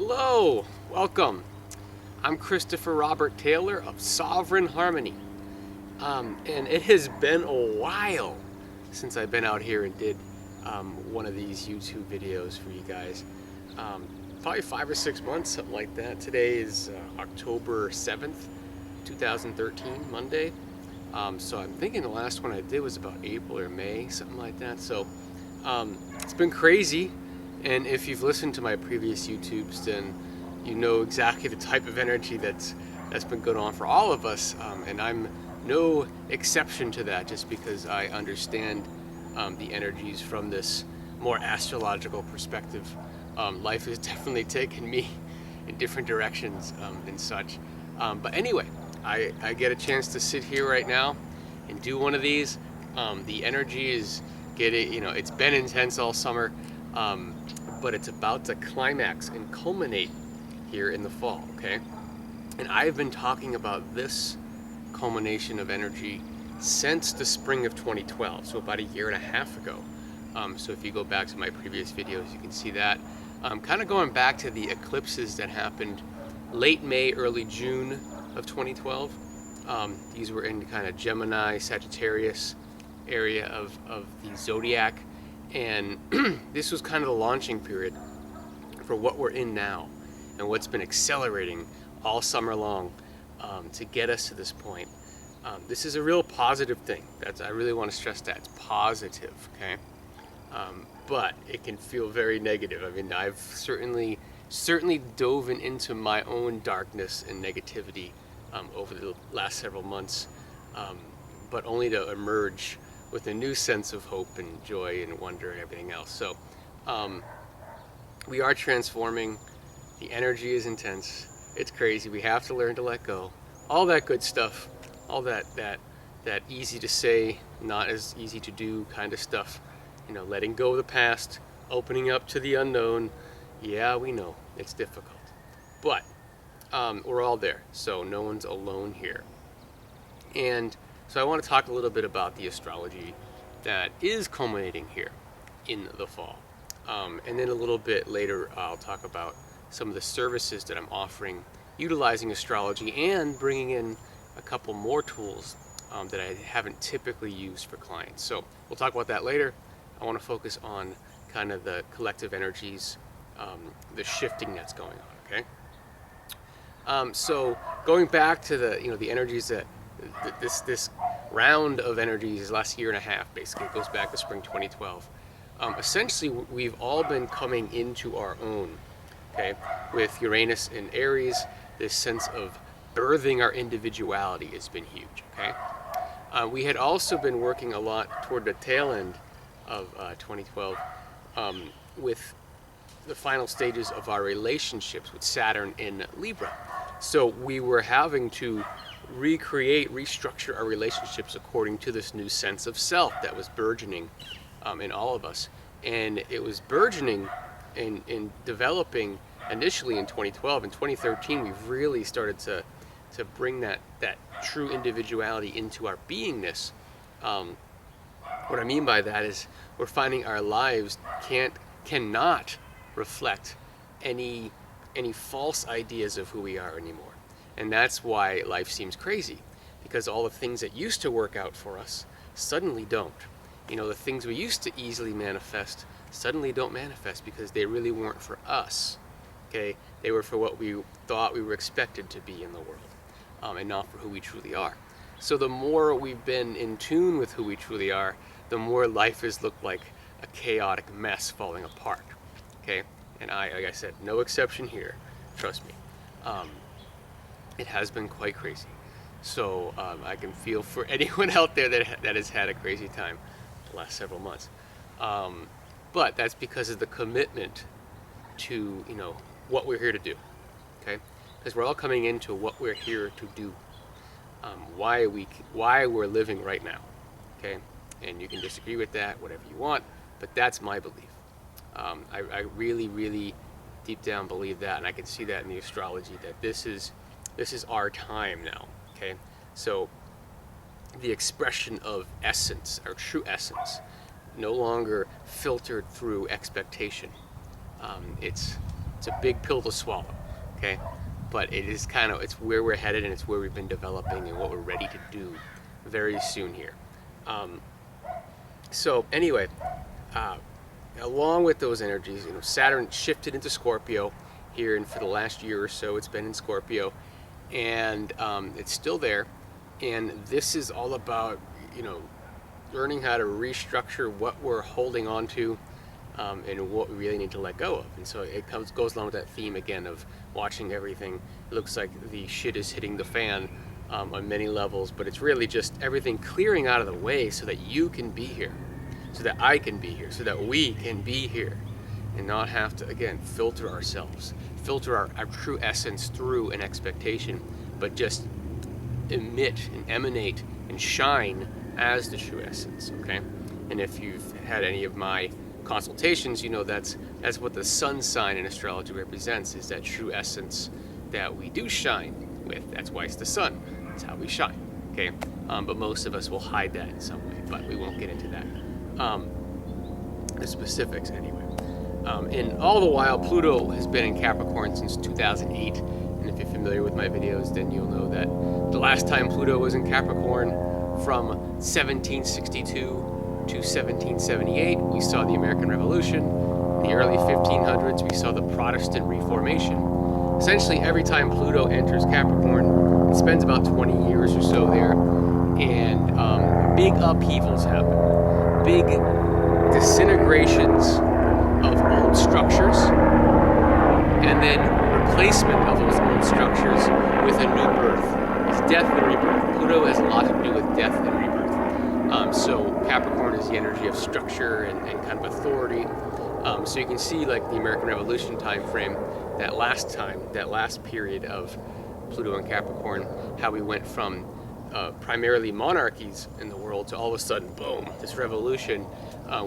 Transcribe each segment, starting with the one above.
Hello, welcome. I'm Christopher Robert Taylor of Sovereign Harmony. And it has been a while since I've been out here and did one of these YouTube videos for you guys. Probably 5 or 6 months, something like that. Today is October 7th, 2013, Monday. So I'm thinking the last one I did was about April or May, something like that. So it's been crazy. And if you've listened to my previous YouTubes, then you know exactly the type of energy that's been going on for all of us. And I'm no exception to that, just because I understand the energies from this more astrological perspective. Life has definitely taken me in different directions and such. But anyway, I get a chance to sit here right now and do one of these. The energy is it's been intense all summer. But it's about to climax and culminate here in the fall, okay? And I've been talking about this culmination of energy since the spring of 2012, so about a year and a half ago. So if you go back to my previous videos, you can see that. Kind of going back to the eclipses that happened late May, early June of 2012. These were in kind of Gemini, Sagittarius area of the zodiac. And this was kind of the launching period for what we're in now and what's been accelerating all summer long to get us to this point. This is a real positive thing. I really want to stress that. It's positive, okay? But it can feel very negative. I mean, I've certainly dove into my own darkness and negativity over the last several months, but only to emerge with a new sense of hope and joy and wonder and everything else. So we are transforming. The energy is intense. It's crazy. We have to learn to let go. All that good stuff, all that easy to say, not as easy to do kind of stuff. You know, letting go of the past, opening up to the unknown. Yeah, we know it's difficult, but we're all there, so no one's alone here. And so I want to talk a little bit about the astrology that is culminating here in the fall. And then a little bit later, I'll talk about some of the services that I'm offering utilizing astrology and bringing in a couple more tools that I haven't typically used for clients. So we'll talk about that later. I want to focus on kind of the collective energies, the shifting that's going on, okay? So going back to the energies that this round of energies last year and a half, basically it goes back to spring 2012. Essentially, we've all been coming into our own, okay, with Uranus in Aries. This sense of birthing our individuality has been huge, okay? We had also been working a lot toward the tail end of 2012 with the final stages of our relationships with Saturn in Libra. So we were having to restructure our relationships according to this new sense of self that was burgeoning in all of us. And it was burgeoning and developing initially in 2012. In 2013, we've really started to bring that true individuality into our beingness. What I mean by that is we're finding our lives cannot reflect any false ideas of who we are anymore. And that's why life seems crazy, because all the things that used to work out for us suddenly don't. You know, the things we used to easily manifest suddenly don't manifest because they really weren't for us, okay? They were for what we thought we were expected to be in the world, and not for who we truly are. So the more we've been in tune with who we truly are, the more life has looked like a chaotic mess falling apart, okay? And like I said, no exception here, trust me. It has been quite crazy. So I can feel for anyone out there that has had a crazy time the last several months. But that's because of the commitment to, what we're here to do, okay? Because we're all coming into what we're here to do, why we're living right now, okay? And you can disagree with that, whatever you want, but that's my belief. I really, really deep down believe that, and I can see that in the astrology, that this is our time now, okay? So the expression of essence, our true essence, no longer filtered through expectation. It's It's a big pill to swallow, okay? But it is kind of, it's where we're headed, and it's where we've been developing and what we're ready to do very soon here. So anyway, along with those energies, Saturn shifted into Scorpio here, and for the last year or so, it's been in Scorpio, and it's still there. And this is all about, learning how to restructure what we're holding on to, and what we really need to let go of. And so it goes along with that theme again of watching everything. It looks like the shit is hitting the fan on many levels, but it's really just everything clearing out of the way so that you can be here, so that I can be here, so that we can be here, and not have to, again, filter ourselves, filter our true essence through an expectation, but just emit and emanate and shine as the true essence, okay? And if you've had any of my consultations, that's what the sun sign in astrology represents, is that true essence that we do shine with. That's why it's the sun. That's how we shine, okay? But most of us will hide that in some way, but we won't get into that. The specifics anyway. And all the while, Pluto has been in Capricorn since 2008. And if you're familiar with my videos, then you'll know that the last time Pluto was in Capricorn, from 1762 to 1778, we saw the American Revolution. In the early 1500s, we saw the Protestant Reformation. Essentially, every time Pluto enters Capricorn, it spends about 20 years or so there, and big upheavals happen. Big disintegrations of old structures, and then replacement of those old structures with a new birth. It's death and rebirth. Pluto has a lot to do with death and rebirth. So Capricorn is the energy of structure and kind of authority. So you can see, like, the American Revolution time frame, that last period of Pluto and Capricorn, how we went from primarily monarchies in the world to all of a sudden, boom, this revolution,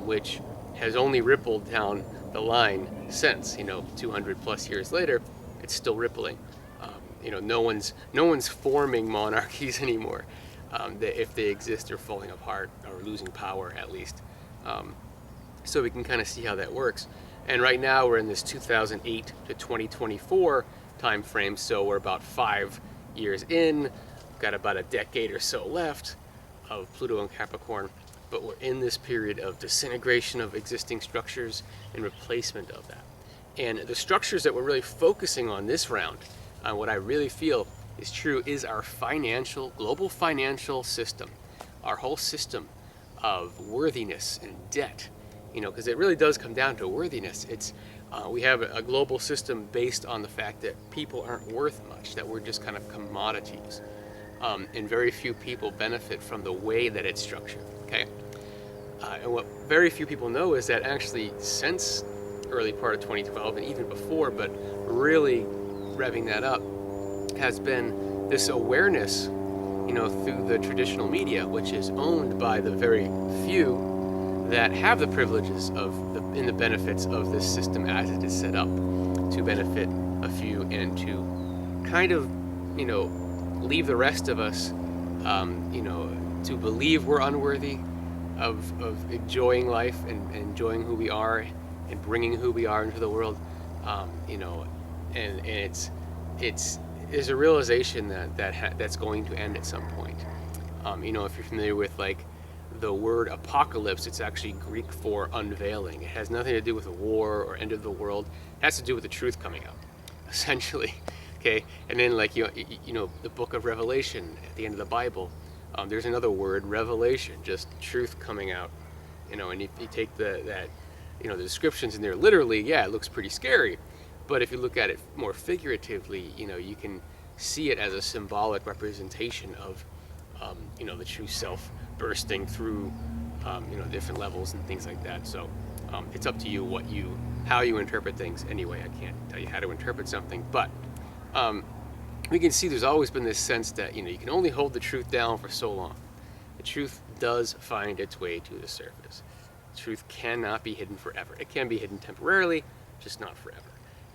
which has only rippled down the line since, 200 plus years later. It's still rippling. No one's forming monarchies anymore. If they exist, they're falling apart or losing power, at least. So we can kind of see how that works. And right now we're in this 2008 to 2024 time frame, so we're about 5 years in. Got about a decade or so left of Pluto and Capricorn, but we're in this period of disintegration of existing structures and replacement of that. And the structures that we're really focusing on this round, what I really feel is true, is our global financial system, our whole system of worthiness and debt, because it really does come down to worthiness. We have a global system based on the fact that people aren't worth much, that we're just kind of commodities. And very few people benefit from the way that it's structured, okay? And what very few people know is that actually since early part of 2012 and even before, but really revving that up, has been this awareness, through the traditional media, which is owned by the very few that have the privileges and the benefits of this system as it is set up to benefit a few and to kind of, leave the rest of us, to believe we're unworthy of enjoying life and enjoying who we are and bringing who we are into the world, and there's a realization that's going to end at some point. If you're familiar with, like, the word apocalypse, it's actually Greek for unveiling. It has nothing to do with a war or end of the world. It has to do with the truth coming out, essentially. Okay, and then, like, the book of Revelation at the end of the Bible, there's another word, revelation, just truth coming out. And if you take the descriptions in there literally, yeah, it looks pretty scary. But if you look at it more figuratively, you can see it as a symbolic representation of, the true self bursting through, different levels and things like that. So it's up to you how you interpret things. Anyway, I can't tell you how to interpret something, but we can see there's always been this sense that, you can only hold the truth down for so long. The truth does find its way to the surface. The truth cannot be hidden forever. It can be hidden temporarily, just not forever.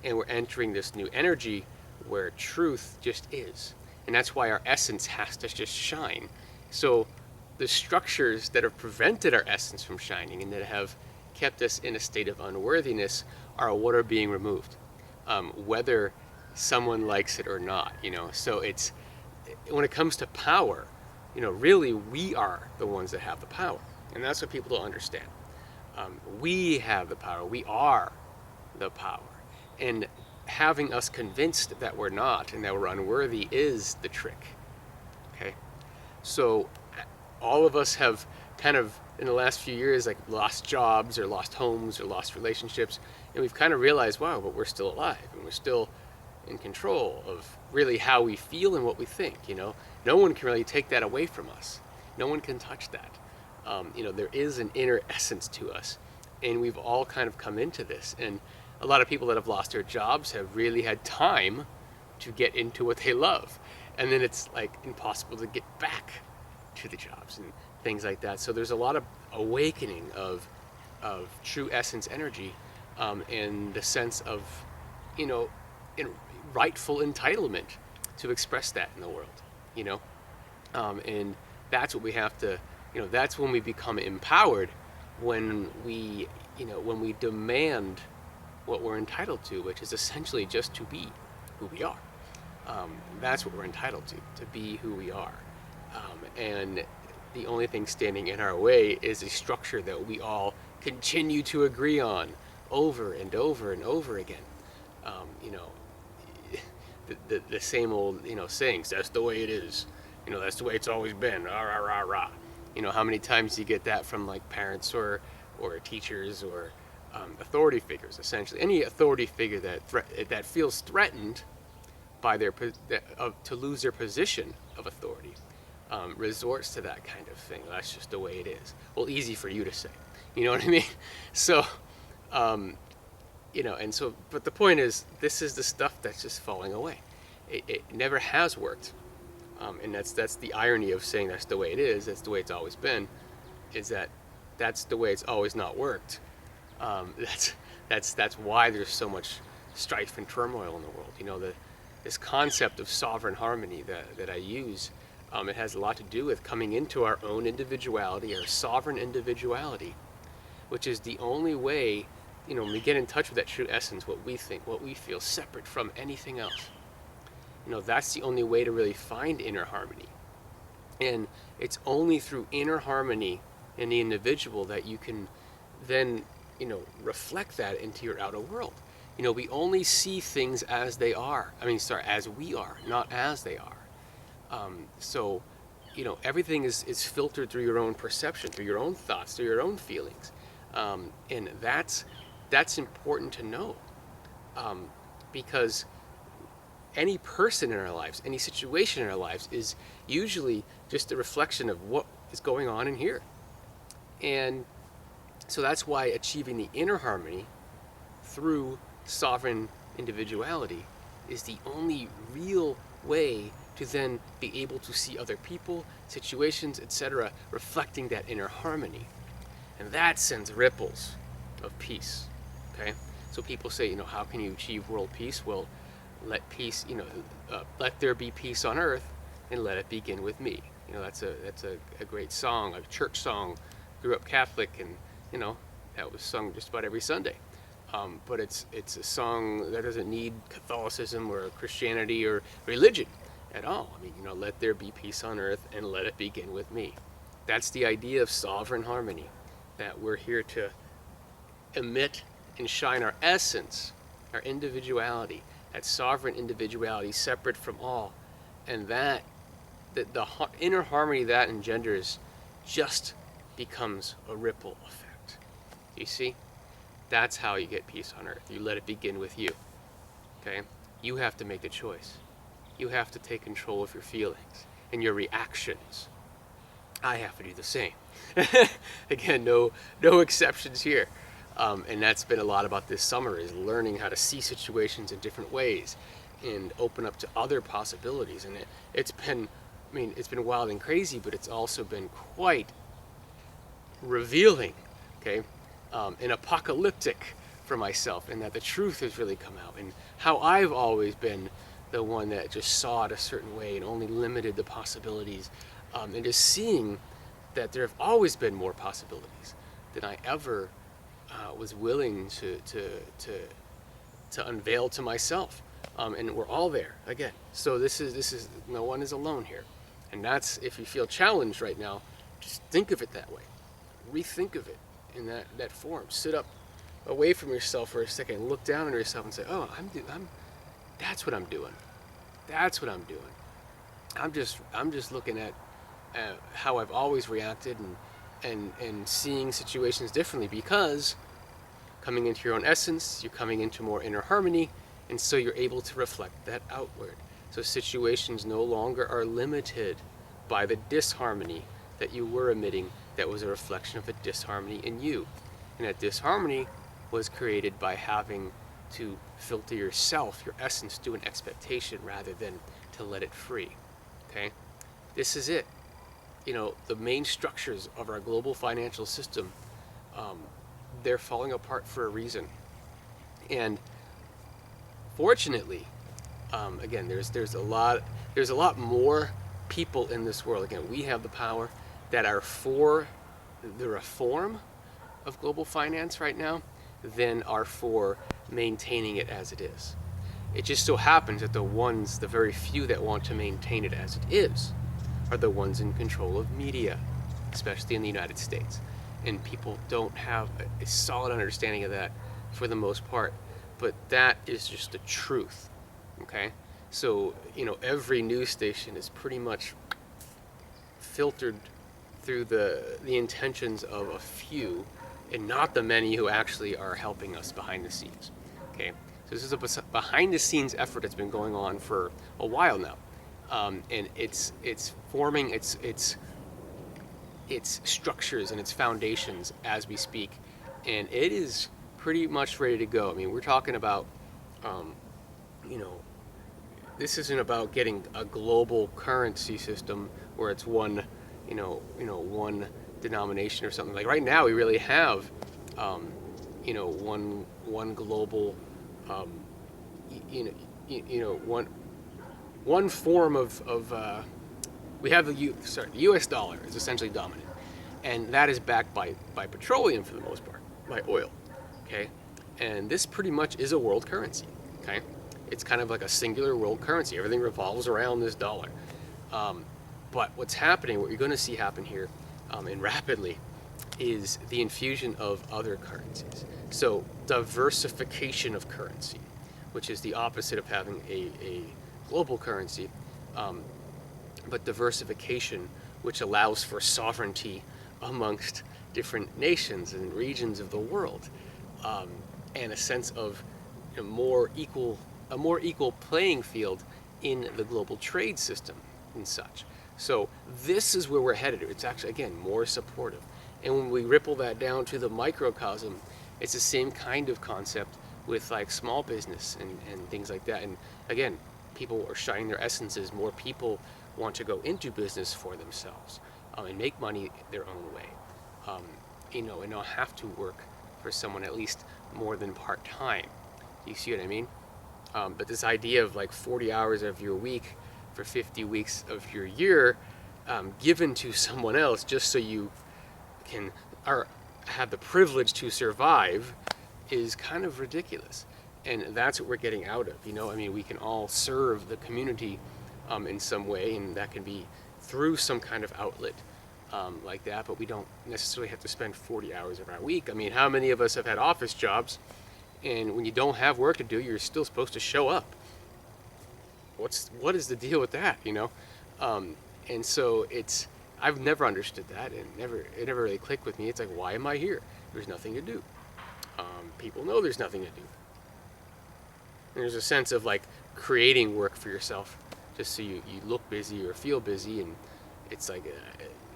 And we're entering this new energy where truth just is. And that's why our essence has to just shine. So the structures that have prevented our essence from shining and that have kept us in a state of unworthiness are what are being removed. whether someone likes it or not. So it's, when it comes to power, really we are the ones that have the power, and that's what people don't understand. We have the power. We are the power, and having us convinced that we're not and that we're unworthy is the trick. Okay, so all of us have kind of in the last few years like lost jobs or lost homes or lost relationships, and we've kind of realized, wow, but we're still alive and we're still in control of really how we feel and what we think. No one can really take that away from us. No one can touch that. There is an inner essence to us, and we've all kind of come into this. And a lot of people that have lost their jobs have really had time to get into what they love, and then it's like impossible to get back to the jobs and things like that. So there's a lot of awakening of true essence energy, and the sense of rightful entitlement to express that in the world. And that's what we have to, that's when we become empowered, when we demand what we're entitled to, which is essentially just to be who we are. That's what we're entitled to be who we are. And the only thing standing in our way is a structure that we all continue to agree on over and over and over again. The same old sayings, that's the way it is, that's the way it's always been, rah rah rah rah. How many times do you get that from like parents or teachers or authority figures? Essentially any authority figure that feels threatened by to lose their position of authority resorts to that kind of thing. That's just the way it is. Well, easy for you to say, you know what I mean? So but the point is, this is the stuff that's just falling away. It never has worked, and that's the irony of saying that's the way it is. That's the way it's always been. Is that's the way it's always not worked. That's why there's so much strife and turmoil in the world. This concept of sovereign harmony that I use, it has a lot to do with coming into our own individuality, our sovereign individuality, which is the only way. When we get in touch with that true essence, what we think, what we feel, separate from anything else, that's the only way to really find inner harmony. And it's only through inner harmony in the individual that you can then, reflect that into your outer world. We only see things as they are. As we are, not as they are. So everything is filtered through your own perception, through your own thoughts, through your own feelings. And that's important to know, because any person in our lives, any situation in our lives is usually just a reflection of what is going on in here. And so that's why achieving the inner harmony through sovereign individuality is the only real way to then be able to see other people, situations, etc., reflecting that inner harmony. And that sends ripples of peace. Okay, so people say, how can you achieve world peace? Well, let peace, let there be peace on earth, and let it begin with me. That's a great song, a church song. Grew up Catholic, and that was sung just about every Sunday. But it's a song that doesn't need Catholicism or Christianity or religion at all. Let there be peace on earth, and let it begin with me. That's the idea of sovereign harmony, that we're here to emit and shine our essence, our individuality, that sovereign individuality separate from all. And that the inner harmony that engenders just becomes a ripple effect. You see? That's how you get peace on earth. You let it begin with you. Okay? You have to make the choice. You have to take control of your feelings and your reactions. I have to do the same. Again, no exceptions here. And that's been a lot about this summer, is learning how to see situations in different ways and open up to other possibilities. And it's been wild and crazy, but it's also been quite revealing, okay, and apocalyptic for myself, and that the truth has really come out, and how I've always been the one that just saw it a certain way and only limited the possibilities, and just seeing that there have always been more possibilities than I ever was willing to to unveil to myself. And we're all there again. So this is no one is alone here. And that's, if you feel challenged right now, just think of it that way. Rethink of it in that form. Sit up away from yourself for a second, look down on yourself and say, oh, that's what I'm doing. That's what I'm doing. I'm just looking at how I've always reacted and seeing situations differently, because coming into your own essence, you're coming into more inner harmony, and so you're able to reflect that outward. So situations no longer are limited by the disharmony that you were emitting that was a reflection of a disharmony in you. And that disharmony was created by having to filter yourself, your essence, to an expectation rather than to let it free. Okay? This is it. The main structures of our global financial system, they're falling apart for a reason. And fortunately, again, there's a lot more people in this world. Again, we have the power that are for the reform of global finance right now than are for maintaining it as it is. It just so happens that the very few that want to maintain it as it is, are the ones in control of media, especially in the United States. And people don't have a solid understanding of that for the most part. But that is just the truth, okay? So, every news station is pretty much filtered through the intentions of a few and not the many who actually are helping us behind the scenes, okay? So this is a behind the scenes effort that's been going on for a while now. And it's forming its structures and its foundations as we speak, and it is pretty much ready to go. I mean, we're talking about, this isn't about getting a global currency system where it's one denomination or something. Like right now, we really have, one global, one form of we have the U.S. dollar is essentially dominant, and that is backed by petroleum for the most part, by oil, okay? And this pretty much is a world currency, okay? It's kind of like a singular world currency. Everything revolves around this dollar. But what's happening, what you're going to see happen here, and rapidly, is the infusion of other currencies. So diversification of currency, which is the opposite of having a global currency, but diversification, which allows for sovereignty amongst different nations and regions of the world, and a sense of a more equal playing field in the global trade system and such. So this is where we're headed. It's actually, again, more supportive. And when we ripple that down to the microcosm, it's the same kind of concept with like small business and things like that. And again, people are shining their essences. More people want to go into business for themselves and make money their own way, and not have to work for someone at least more than part-time. You see what I mean? But this idea of like 40 hours of your week for 50 weeks of your year given to someone else just so you can have the privilege to survive is kind of ridiculous. And that's what we're getting out of. I mean, we can all serve the community in some way, and that can be through some kind of outlet like that, but we don't necessarily have to spend 40 hours of our week. I mean, how many of us have had office jobs, and when you don't have work to do, you're still supposed to show up? What is the deal with that, And so I've never understood that, and it never really clicked with me. It's like, why am I here? There's nothing to do. People know there's nothing to do. And there's a sense of like creating work for yourself just so you look busy or feel busy, and it's like,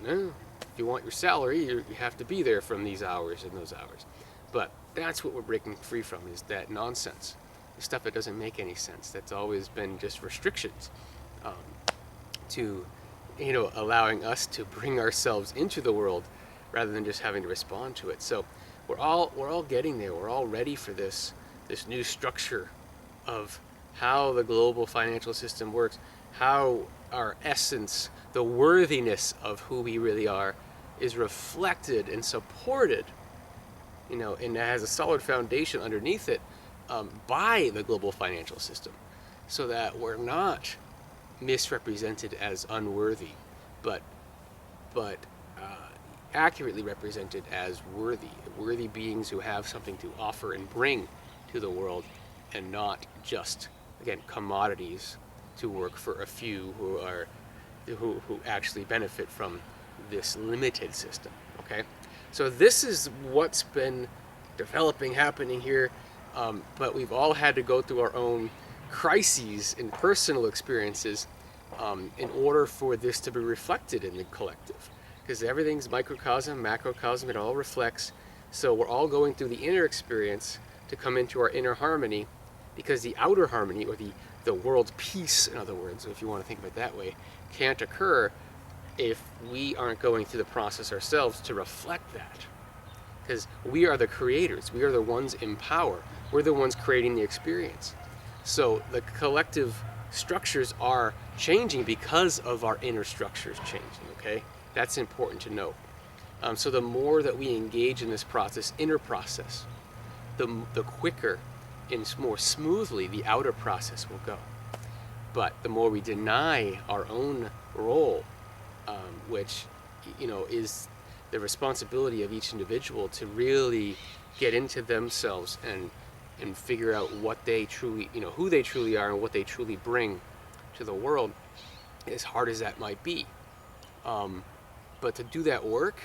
no, if you want your salary, you have to be there from these hours and those hours. But that's what we're breaking free from, is that nonsense, the stuff that doesn't make any sense, that's always been just restrictions to allowing us to bring ourselves into the world rather than just having to respond to it. So we're all getting there. We're all ready for this new structure of how the global financial system works, how our essence, the worthiness of who we really are, is reflected and supported, and it has a solid foundation underneath it by the global financial system, so that we're not misrepresented as unworthy, but accurately represented as worthy beings who have something to offer and bring to the world, and not just, again, commodities to work for a few who actually benefit from this limited system. Okay, so this is what's been developing, happening here, but we've all had to go through our own crises and personal experiences in order for this to be reflected in the collective, because everything's microcosm, macrocosm, it all reflects. So we're all going through the inner experience to come into our inner harmony, because the outer harmony, or the world peace, in other words, if you want to think of it that way, can't occur if we aren't going through the process ourselves to reflect that. Because we are the creators, we are the ones in power, we're the ones creating the experience. So the collective structures are changing because of our inner structures changing, okay? That's important to note. So the more that we engage in this process, inner process, the quicker and more smoothly the outer process will go. But the more we deny our own role, which, is the responsibility of each individual to really get into themselves and figure out what they truly, who they truly are and what they truly bring to the world, as hard as that might be. But to do that work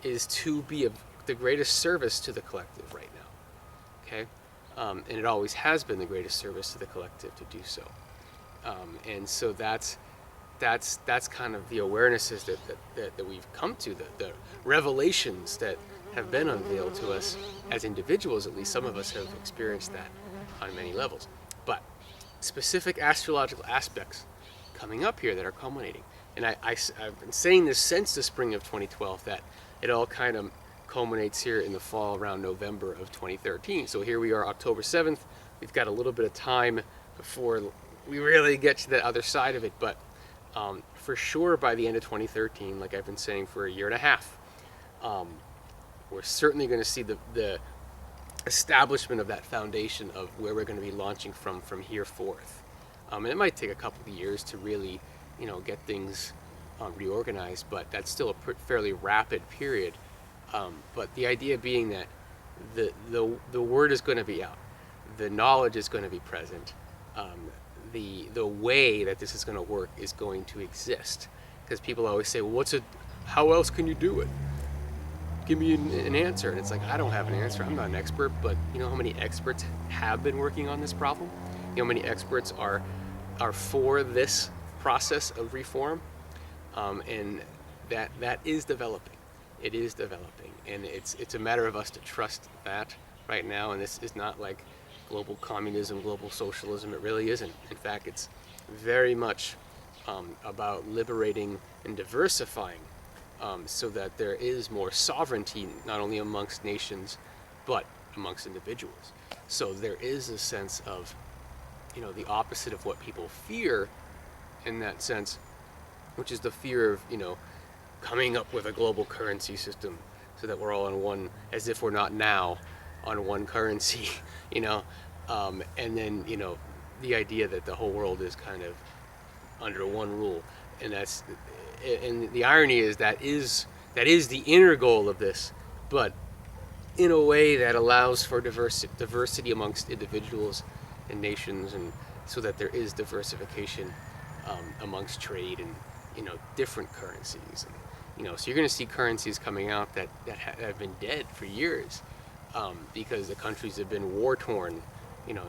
is to be of the greatest service to the collective right now. Okay? And it always has been the greatest service to the collective to do so. And so that's kind of the awarenesses that we've come to, the revelations that have been unveiled to us as individuals. At least some of us have experienced that on many levels. But specific astrological aspects coming up here that are culminating. And I've been saying this since the spring of 2012, that it all kind of culminates here in the fall around November of 2013. So here we are, October 7th. We've got a little bit of time before we really get to the other side of it. But for sure by the end of 2013, like I've been saying for a year and a half, we're certainly going to see the establishment of that foundation of where we're going to be launching from here forth. And it might take a couple of years to really, get things reorganized, but that's still a fairly rapid period. But the idea being that the word is going to be out, the knowledge is going to be present, the way that this is going to work is going to exist. Because people always say, well, how else can you do it? Give me an answer. And it's like, I don't have an answer. I'm not an expert, but you know how many experts have been working on this problem? You know how many experts are for this process of reform? And that is developing. It is developing, and it's a matter of us to trust that right now. And this is not like global communism, global socialism. It really isn't. In fact, it's very much about liberating and diversifying, so that there is more sovereignty, not only amongst nations, but amongst individuals. So there is a sense of, the opposite of what people fear in that sense, which is the fear of, coming up with a global currency system so that we're all on one, as if we're not now on one currency, and then, the idea that the whole world is kind of under one rule. And the irony is that is the inner goal of this, but in a way that allows for diversity amongst individuals and nations, and so that there is diversification amongst trade and different currencies. And, so you're going to see currencies coming out that have been dead for years, because the countries have been war torn,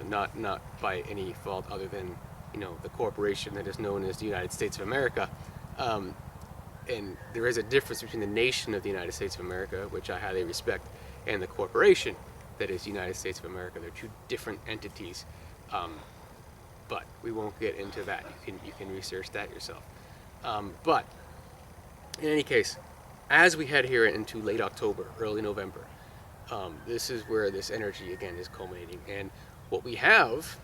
not by any fault other than the corporation that is known as the United States of America. And there is a difference between the nation of the United States of America, which I highly respect, and the corporation that is the United States of America. They're two different entities, but we won't get into that. You can research that yourself. But in any case, as we head here into late October, early November, this is where this energy again is culminating. And what we have,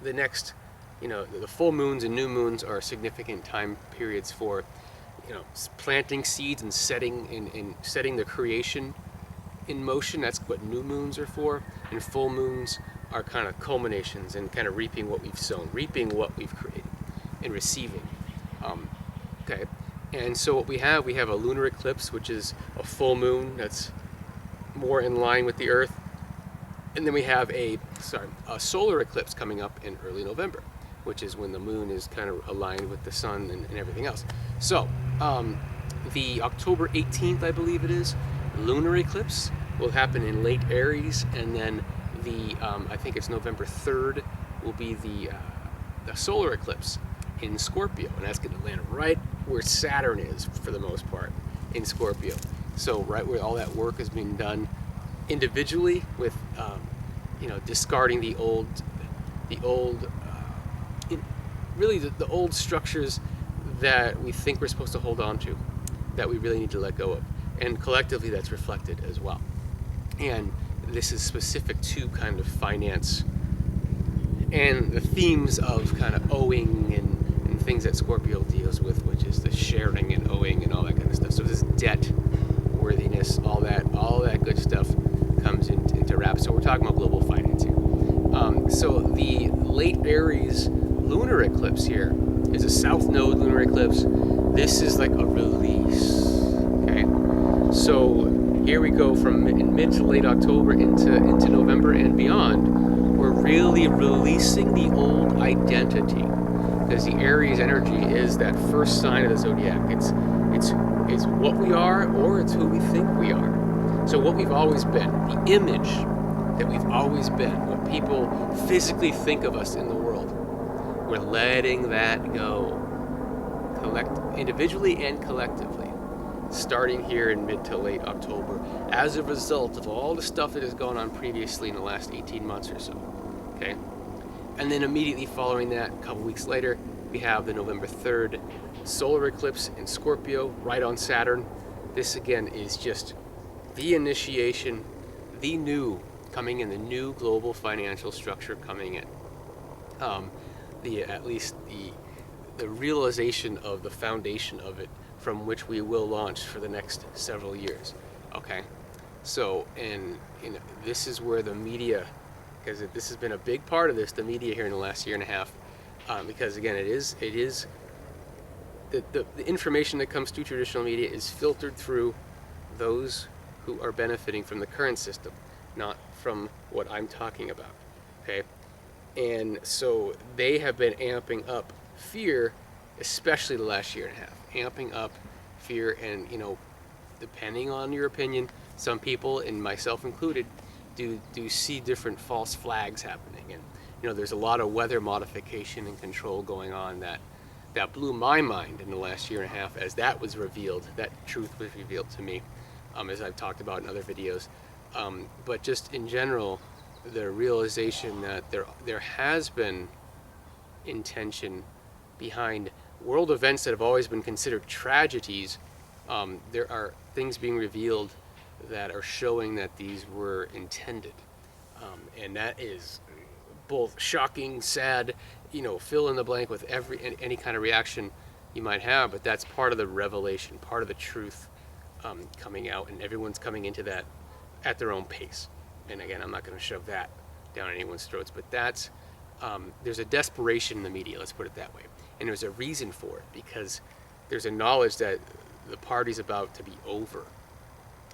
the next, the full moons and new moons are significant time periods for, planting seeds and setting the creation in motion. That's what new moons are for, and full moons are kind of culminations and kind of reaping what we've sown, reaping what we've created, and receiving. Okay, and so what we have a lunar eclipse, which is a full moon that's more in line with the Earth, and then we have a solar eclipse coming up in early November, which is when the moon is kind of aligned with the sun and everything else. So the October 18th, I believe it is, lunar eclipse will happen in late Aries, and then the I think it's November 3rd will be the solar eclipse in Scorpio, and that's going to land right where Saturn is for the most part, in Scorpio. So right where all that work is being done individually with discarding the old really the old structures that we think we're supposed to hold on to, that we really need to let go of, and collectively that's reflected as well. And this is specific to kind of finance and the themes of kind of owing and things that Scorpio deals with, which is the sharing and owing and all that kind of stuff. So this debt, worthiness, all that good stuff comes into wrap. So we're talking about global finance here. So the late Aries lunar eclipse here is a south node lunar eclipse. This is like a release. Okay, so here we go from mid to late October into November and beyond. We're really releasing the old identity, because the Aries energy is that first sign of the zodiac. It's what we are, or it's who we think we are. So what we've always been, the image that we've always been, what people physically think of us in the world, we're letting that go, individually and collectively, starting here in mid to late October, as a result of all the stuff that has gone on previously in the last 18 months or so. Okay, and then immediately following that, a couple weeks later, we have the November 3rd solar eclipse in Scorpio, right on Saturn. This again is just the initiation, the new coming in, the new global financial structure coming in. At least the realization of the foundation of it, from which we will launch for the next several years. Okay, so and this is where the media, because this has been a big part of this, the media here in the last year and a half, because again it is the information that comes through traditional media is filtered through those who are benefiting from the current system, not from what I'm talking about. Okay, and so they have been amping up fear, especially the last year and a half, amping up fear. And depending on your opinion, some people, and myself included, do see different false flags happening. And there's a lot of weather modification and control going on that blew my mind in the last year and a half, as that was revealed, that truth was revealed to me, as I've talked about in other videos. But just in general, the realization that there has been intention behind world events that have always been considered tragedies. There are things being revealed that are showing that these were intended, and that is both shocking, sad, fill in the blank with any kind of reaction you might have. But that's part of the revelation, part of the truth coming out, and everyone's coming into that at their own pace. And again, I'm not going to shove that down anyone's throats, but that's there's a desperation in the media, let's put it that way, and there's a reason for it, because there's a knowledge that the party's about to be over,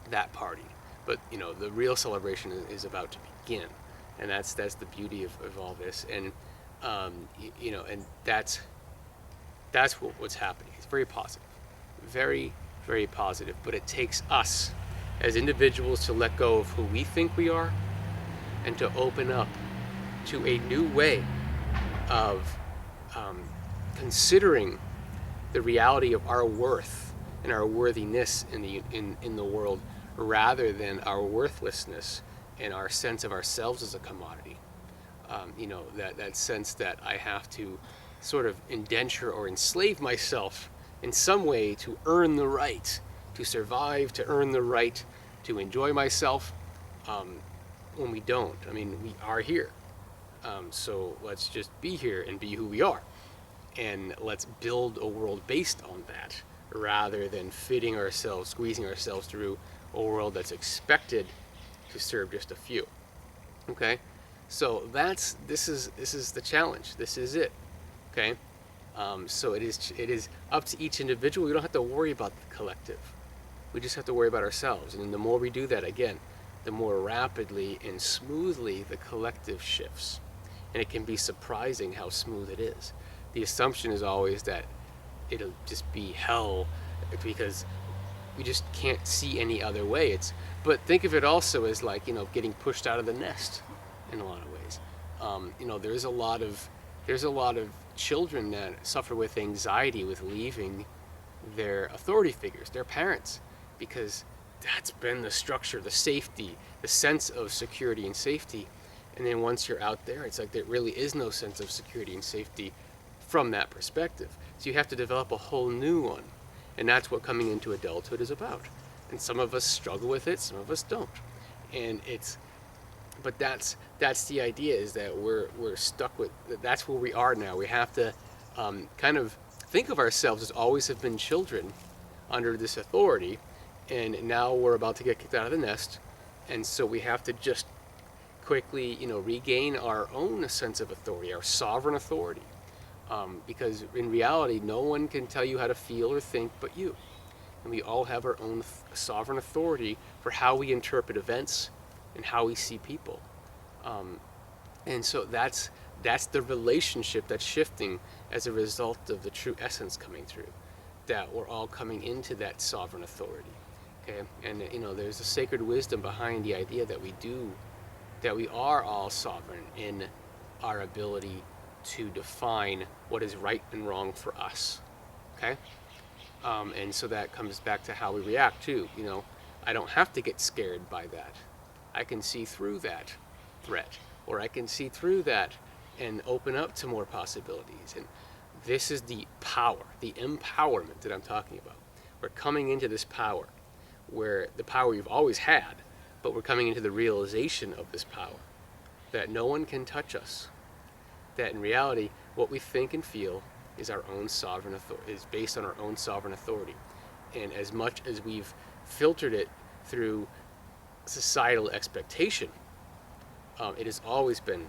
that party, but the real celebration is about to begin, and that's the beauty of all this. And and that's what's happening. It's very positive, very, very positive, but it takes us as individuals to let go of who we think we are, and to open up to a new way of considering the reality of our worth and our worthiness in the world, rather than our worthlessness and our sense of ourselves as a commodity. That sense that I have to sort of indenture or enslave myself in some way to earn the right to survive, to earn the right to enjoy myself, when we don't. I mean, we are here. So let's just be here and be who we are. And let's build a world based on that, rather than fitting ourselves, squeezing ourselves through a world that's expected to serve just a few. Okay, so this is the challenge. This is it. Okay, so it is up to each individual. We don't have to worry about the collective. We just have to worry about ourselves. And the more we do that, again, the more rapidly and smoothly the collective shifts. And it can be surprising how smooth it is. The assumption is always that it'll just be hell because we just can't see any other way. But think of it also as like, getting pushed out of the nest in a lot of ways. There's a lot of children that suffer with anxiety with leaving their authority figures, their parents, because that's been the structure, the safety, the sense of security and safety. And then once you're out there, it's like there really is no sense of security and safety from that perspective. So you have to develop a whole new one. And that's what coming into adulthood is about. And some of us struggle with it, some of us don't. But that's the idea, is that we're stuck with, that's where we are now. We have to kind of think of ourselves as always have been children under this authority, and now we're about to get kicked out of the nest, and so we have to just quickly, regain our own sense of authority, our sovereign authority, because in reality, no one can tell you how to feel or think but you, and we all have our own sovereign authority for how we interpret events and how we see people, and so that's the relationship that's shifting as a result of the true essence coming through, that we're all coming into that sovereign authority. Okay, and there's a sacred wisdom behind the idea that we are all sovereign in our ability to define what is right and wrong for us. Okay, and so that comes back to how we react too. I don't have to get scared by that. I can see through that threat, or I can see through that and open up to more possibilities. And this is the power, the empowerment that I'm talking about. We're coming into this power, where the power you've always had, but we're coming into the realization of this power, that no one can touch us, that in reality, what we think and feel is our own sovereign authority, is based on our own sovereign authority. And as much as we've filtered it through societal expectation, it has always been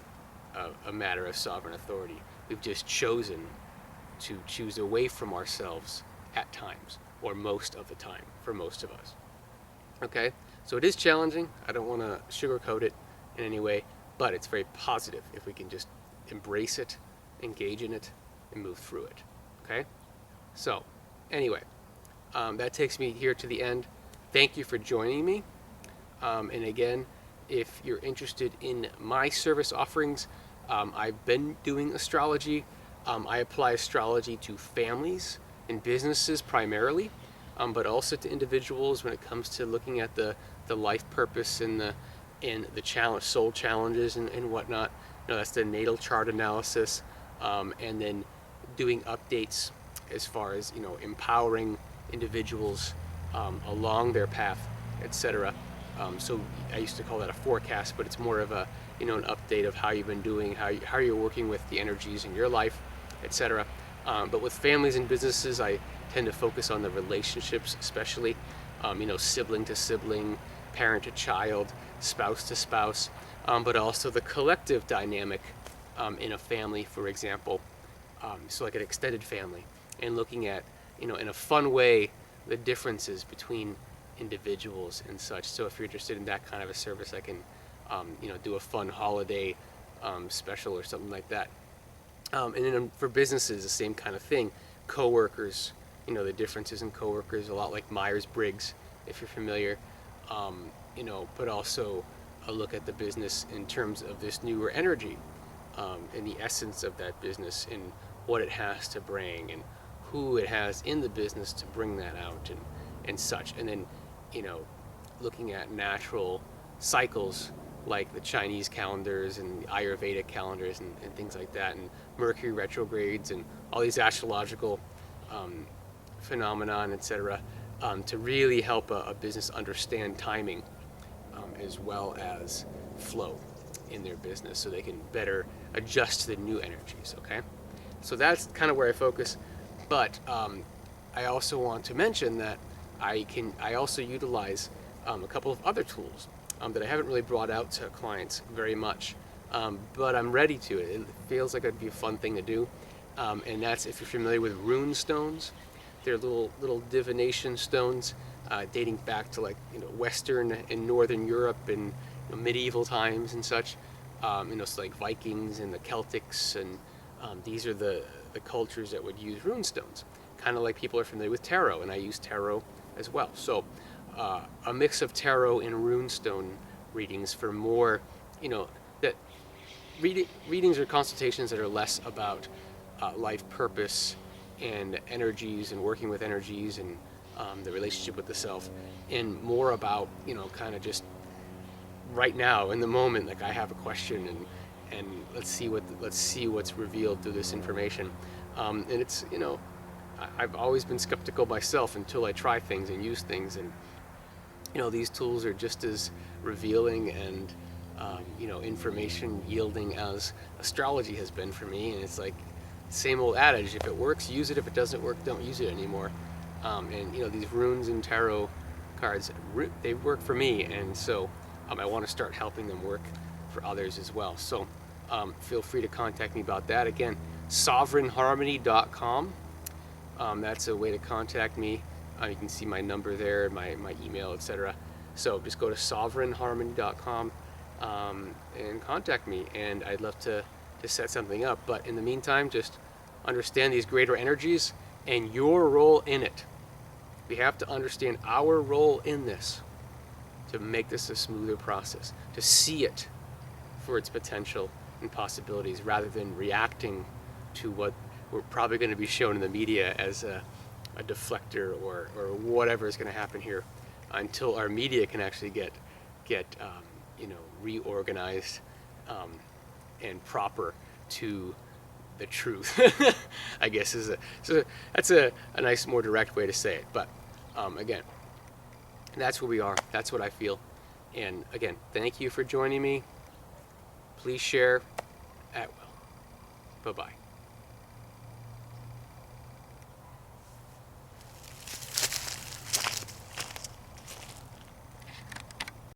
a matter of sovereign authority. We've just chosen to choose away from ourselves at times, or most of the time, for most of us. Okay, so it is challenging. I don't want to sugarcoat it in any way, but it's very positive if we can just embrace it, engage in it, and move through it. Okay, so anyway, that takes me here to the end. Thank you for joining me. And again, if you're interested in my service offerings, I've been doing astrology. I apply astrology to families and businesses primarily, but also to individuals when it comes to looking at the life purpose and the challenge, soul challenges and whatnot. That's the natal chart analysis, and then doing updates as far as empowering individuals along their path, etc. So I used to call that a forecast, but it's more of a an update of how you've been doing, how you're working with the energies in your life, etc. But with families and businesses, I tend to focus on the relationships, especially, sibling to sibling, parent to child, spouse to spouse, but also the collective dynamic in a family, for example, so like an extended family, and looking at, in a fun way, the differences between individuals and such. So if you're interested in that kind of a service, I can, do a fun holiday special or something like that. And then for businesses, the same kind of thing. Coworkers, the differences in coworkers, a lot like Myers-Briggs, if you're familiar, but also a look at the business in terms of this newer energy, and the essence of that business and what it has to bring and who it has in the business to bring that out and such. And then, looking at natural cycles like the Chinese calendars and the Ayurvedic calendars and things like that, and Mercury retrogrades and all these astrological phenomenon, etc., to really help a business understand timing as well as flow in their business, so they can better adjust to the new energies. Okay, so that's kind of where I focus. But I also want to mention that I also utilize a couple of other tools. that I haven't really brought out to clients very much, but I'm ready to. It feels like it'd be a fun thing to do, and that's if you're familiar with rune stones. They're little divination stones dating back to Western and Northern Europe and medieval times and such. It's like Vikings and the Celtics, and these are the cultures that would use rune stones. Kind of like people are familiar with tarot, and I use tarot as well. So a mix of tarot and runestone readings for more, that readings or consultations that are less about life purpose and energies and working with energies and the relationship with the self, and more about, kind of just right now in the moment, like I have a question and let's see what's revealed through this information. And it's, I've always been skeptical myself until I try things and use things, and these tools are just as revealing and information yielding as astrology has been for me. And it's like same old adage: if it works, use it; if it doesn't work, don't use it anymore. And these runes and tarot cards, they work for me, and so I want to start helping them work for others as well. So feel free to contact me about that. Again, sovereignharmony.com. That's a way to contact me. You can see my number there, my email, etc. So just go to sovereignharmony.com and contact me, and I'd love to set something up. But in the meantime, just understand these greater energies and your role in it. We have to understand our role in this to make this a smoother process, to see it for its potential and possibilities, rather than reacting to what we're probably going to be shown in the media as a deflector or whatever is going to happen here, until our media can actually get reorganized and proper to the truth. I guess that's a nice, more direct way to say it. But again, that's where we are. That's what I feel. And again, thank you for joining me. Please share at will. Bye-bye.